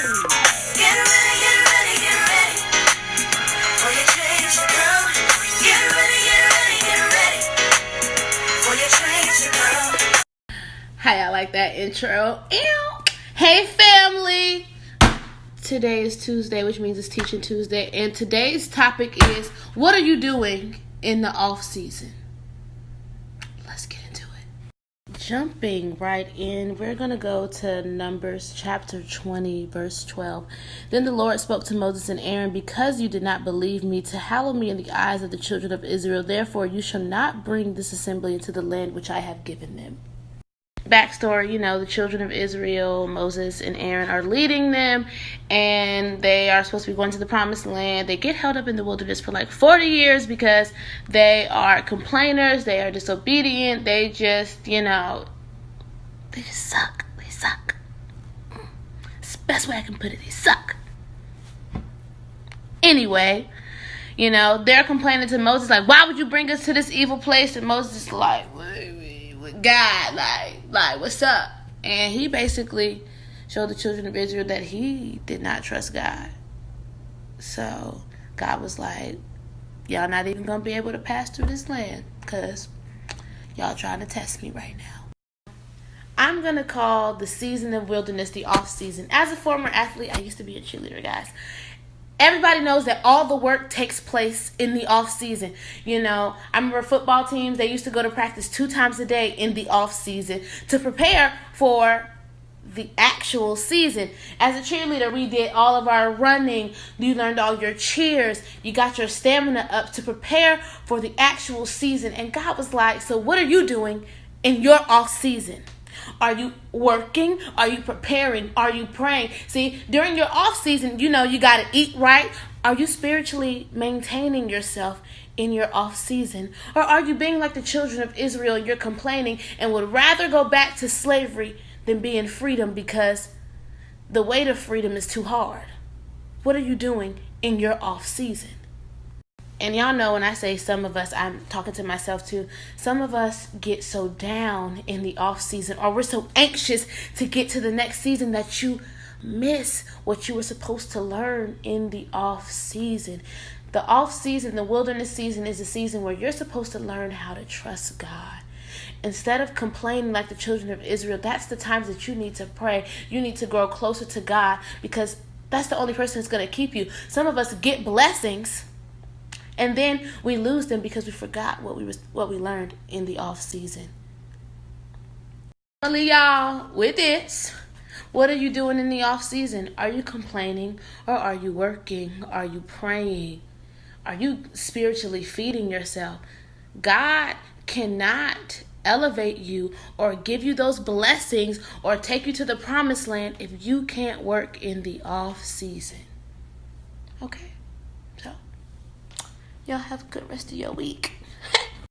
Get ready, get ready, get ready for your change to come. Get ready, get ready, get ready for your change to come. How y'all like that intro? Ew. Hey family! Today is Tuesday, which means it's Teaching Tuesday, and today's topic is, what are you doing in the off season? Let's get into it. Jumping right in, we're going to go to Numbers chapter 20, verse 12. Then the Lord spoke to Moses and Aaron, because you did not believe me to hallow me in the eyes of the children of Israel, therefore you shall not bring this assembly into the land which I have given them. Backstory, the children of Israel, Moses and Aaron are leading them, and they are supposed to be going to the promised land. They get held up in the wilderness for like 40 years because they are complainers, they are disobedient, they just, they just suck. They suck. It's the best way I can put it. They suck. Anyway, they're complaining to Moses, like, why would you bring us to this evil place? And Moses is like, God, like, what's up? And he basically showed the children of Israel that he did not trust God. So God was like, y'all not even going to be able to pass through this land because y'all trying to test me right now. I'm going to call the season of wilderness the off season. As a former athlete, I used to be a cheerleader, guys. Everybody knows that all the work takes place in the off season. I remember football teams, they used to go to practice 2 times a day in the off season to prepare for the actual season. As a cheerleader, we did all of our running. You learned all your cheers. You got your stamina up to prepare for the actual season. And God was like, so what are you doing in your off season? Are you working? Are you preparing? Are you praying? See, during your off season, you got to eat right. Are you spiritually maintaining yourself in your off season? Or are you being like the children of Israel? You're complaining and would rather go back to slavery than be in freedom because the weight of freedom is too hard. What are you doing in your off season? And y'all know when I say some of us, I'm talking to myself too. Some of us get so down in the off season, or we're so anxious to get to the next season that you miss what you were supposed to learn in the off season. The off season, the wilderness season, is a season where you're supposed to learn how to trust God. Instead of complaining like the children of Israel, that's the times that you need to pray. You need to grow closer to God because that's the only person that's going to keep you. Some of us get blessings, and then we lose them because we forgot what we learned in the off season. Finally, y'all, with this, what are you doing in the off season? Are you complaining, or are you working? Are you praying? Are you spiritually feeding yourself? God cannot elevate you or give you those blessings or take you to the promised land if you can't work in the off season. Okay. Y'all have a good rest of your week.